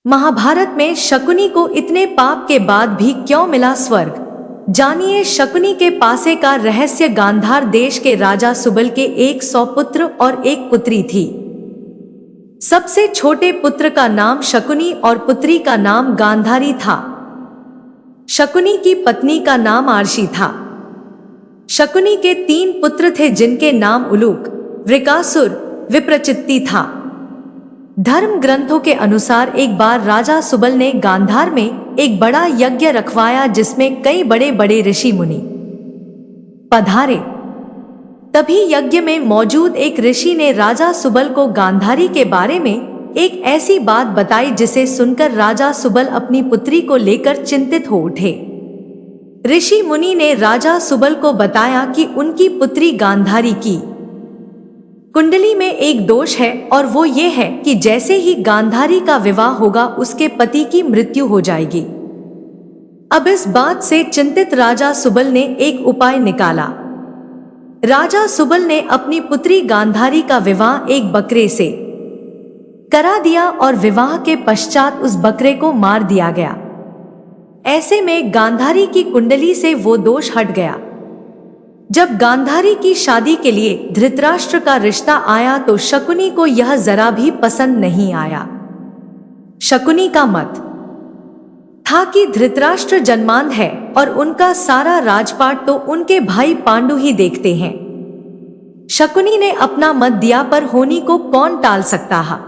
महाभारत में शकुनी को इतने पाप के बाद भी क्यों मिला स्वर्ग? जानिए शकुनी के पासे का रहस्य। गांधार देश के राजा सुबल के 100 पुत्र और एक पुत्री थी। सबसे छोटे पुत्र का नाम शकुनी और पुत्री का नाम गांधारी था। शकुनी की पत्नी का नाम आरशी था। शकुनी के 3 पुत्र थे जिनके नाम उलूक, वृकासुर, विप्रचित्ति था। धर्म ग्रंथों के अनुसार एक बार राजा सुबल ने गांधार में एक बड़ा यज्ञ रखवाया जिसमें कई बड़े बड़े ऋषि मुनि पधारे। तभी यज्ञ में मौजूद एक ऋषि ने राजा सुबल को गांधारी के बारे में एक ऐसी बात बताई जिसे सुनकर राजा सुबल अपनी पुत्री को लेकर चिंतित हो उठे। ऋषि मुनि ने राजा सुबल को बताया कि उनकी पुत्री गांधारी की कुंडली में एक दोष है और वो ये है कि जैसे ही गांधारी का विवाह होगा उसके पति की मृत्यु हो जाएगी। अब इस बात से चिंतित राजा सुबल ने एक उपाय निकाला। राजा सुबल ने अपनी पुत्री गांधारी का विवाह एक बकरे से करा दिया और विवाह के पश्चात उस बकरे को मार दिया गया। ऐसे में गांधारी की कुंडली से वो दोष हट गया। जब गांधारी की शादी के लिए धृतराष्ट्र का रिश्ता आया तो शकुनी को यह जरा भी पसंद नहीं आया। शकुनी का मत था कि धृतराष्ट्र जन्मांध है और उनका सारा राजपाट तो उनके भाई पांडु ही देखते हैं। शकुनी ने अपना मत दिया पर होनी को कौन टाल सकता है।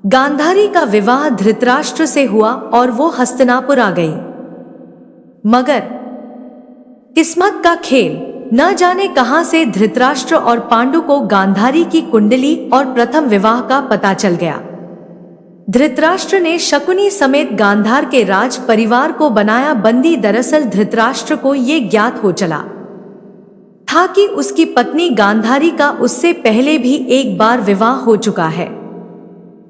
गांधारी का विवाह धृतराष्ट्र से हुआ और वो हस्तिनापुर आ गई। मगर किस्मत का खेल, न जाने कहां से धृतराष्ट्र और पांडु को गांधारी की कुंडली और प्रथम विवाह का पता चल गया। धृतराष्ट्र ने शकुनी समेत गांधार के राज परिवार को बनाया बंदी। दरअसल धृतराष्ट्र को ये ज्ञात हो चला था कि उसकी पत्नी गांधारी का उससे पहले भी एक बार विवाह हो चुका है।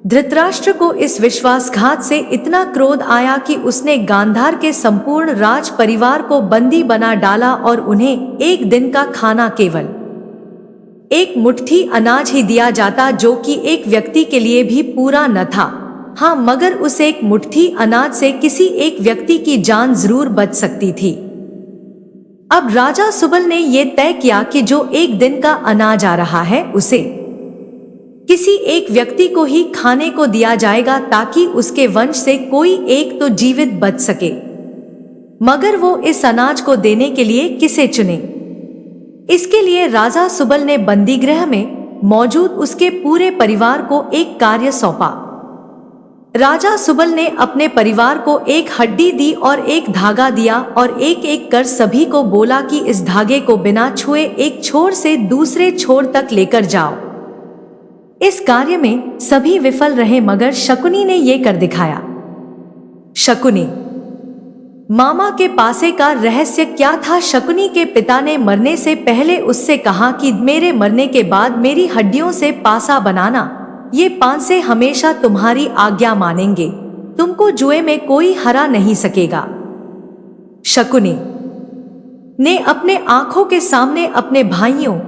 धृतराष्ट्र को इस विश्वासघात से इतना क्रोध आया कि उसने गांधार के संपूर्ण राज परिवार को बंदी बना डाला और उन्हें एक दिन का खाना केवल एक मुट्ठी अनाज ही दिया जाता, जो कि एक व्यक्ति के लिए भी पूरा न था। हाँ, मगर उस एक मुट्ठी अनाज से किसी एक व्यक्ति की जान जरूर बच सकती थी। अब राजा सुबल ने यह तय किया कि जो एक दिन का अनाज आ रहा है उसे किसी एक व्यक्ति को ही खाने को दिया जाएगा ताकि उसके वंश से कोई एक तो जीवित बच सके। मगर वो इस अनाज को देने के लिए किसे चुने? इसके लिए राजा सुबल ने बंदीगृह में मौजूद उसके पूरे परिवार को एक कार्य सौंपा। राजा सुबल ने अपने परिवार को एक हड्डी दी और एक धागा दिया और एक एक कर सभी को बोला कि इस धागे को बिना छुए एक छोर से दूसरे छोर तक लेकर जाओ। इस कार्य में सभी विफल रहे मगर शकुनी ने यह कर दिखाया। शकुनी मामा के पासे का रहस्य क्या था? शकुनी के पिता ने मरने से पहले उससे कहा कि मेरे मरने के बाद मेरी हड्डियों से पासा बनाना, ये पासे हमेशा तुम्हारी आज्ञा मानेंगे, तुमको जुए में कोई हरा नहीं सकेगा। शकुनी ने अपने आंखों के सामने अपने भाइयों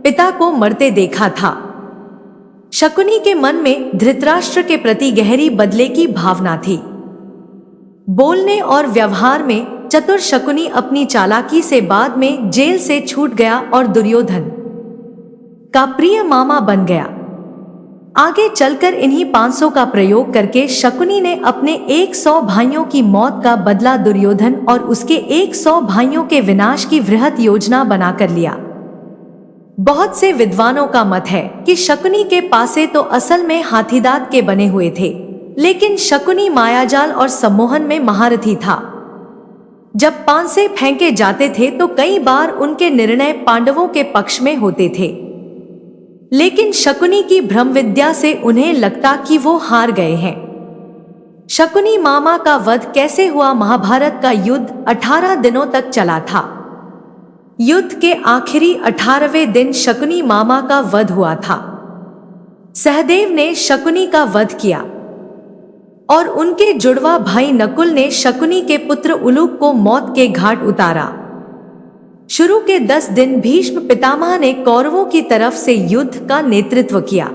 पिता को मरते देखा था। शकुनी के मन में धृतराष्ट्र के प्रति गहरी बदले की भावना थी। बोलने और व्यवहार में चतुर शकुनी अपनी चालाकी से बाद में जेल से छूट गया और दुर्योधन का प्रिय मामा बन गया। आगे चलकर इन्हीं 500 का प्रयोग करके शकुनी ने अपने 100 भाइयों की मौत का बदला दुर्योधन और उसके 100 भाइयों के विनाश की वृहत योजना बनाकर लिया। बहुत से विद्वानों का मत है कि शकुनी के पासे तो असल में हाथीदांत के बने हुए थे, लेकिन शकुनी मायाजाल और सम्मोहन में महारथी था। जब पांसे फेंके जाते थे तो कई बार उनके निर्णय पांडवों के पक्ष में होते थे, लेकिन शकुनी की भ्रम विद्या से उन्हें लगता कि वो हार गए हैं। शकुनी मामा का वध कैसे हुआ? महाभारत का युद्ध 18 दिनों तक चला था। युद्ध के आखिरी 18वें दिन शकुनी मामा का वध हुआ था। सहदेव ने शकुनी का वध किया और उनके जुड़वा भाई नकुल ने शकुनी के पुत्र उलूक को मौत के घाट उतारा। शुरू के 10 दिन भीष्म पितामह ने कौरवों की तरफ से युद्ध का नेतृत्व किया।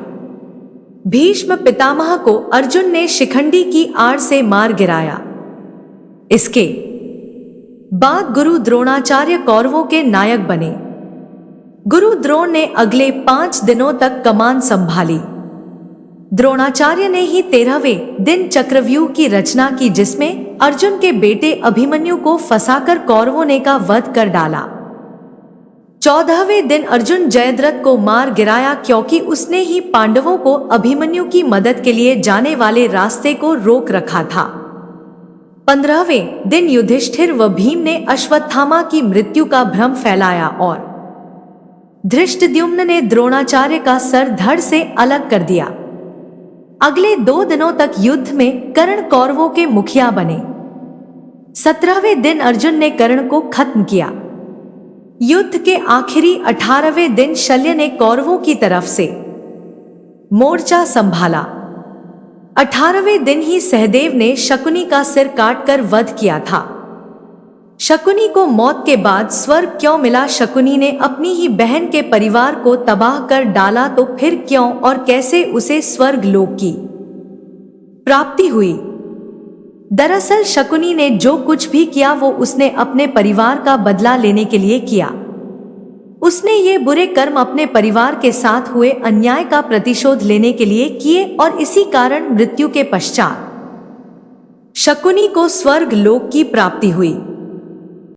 भीष्म पितामह को अर्जुन ने शिखंडी की आड़ से मार गिराया। इसके बाद गुरु द्रोणाचार्य कौरवों के नायक बने। गुरु द्रोण ने अगले 5 दिनों तक कमान संभाली। द्रोणाचार्य ने ही 13वें दिन चक्रव्यूह की रचना की, जिसमें अर्जुन के बेटे अभिमन्यु को फंसाकर कौरवों ने का वध कर डाला। 14वें दिन अर्जुन जयद्रथ को मार गिराया, क्योंकि उसने ही पांडवों को अभिमन्यु की मदद के लिए जाने वाले रास्ते को रोक रखा था। 15वें दिन युधिष्ठिर व भीम ने अश्वत्थामा की मृत्यु का भ्रम फैलाया और धृष्टद्युम्न ने द्रोणाचार्य का सर धड़ से अलग कर दिया। अगले 2 दिनों तक युद्ध में कर्ण कौरवों के मुखिया बने। 17वें दिन अर्जुन ने कर्ण को खत्म किया। युद्ध के आखिरी 18वें दिन शल्य ने कौरवों की तरफ से मोर्चा संभाला। 18वें दिन ही सहदेव ने शकुनी का सिर काटकर वध किया था। शकुनी को मौत के बाद स्वर्ग क्यों मिला? शकुनी ने अपनी ही बहन के परिवार को तबाह कर डाला, तो फिर क्यों और कैसे उसे स्वर्ग लोक की प्राप्ति हुई? दरअसल शकुनी ने जो कुछ भी किया वो उसने अपने परिवार का बदला लेने के लिए किया। उसने ये बुरे कर्म अपने परिवार के साथ हुए अन्याय का प्रतिशोध लेने के लिए किए और इसी कारण मृत्यु के पश्चात शकुनी को स्वर्ग लोक की प्राप्ति हुई।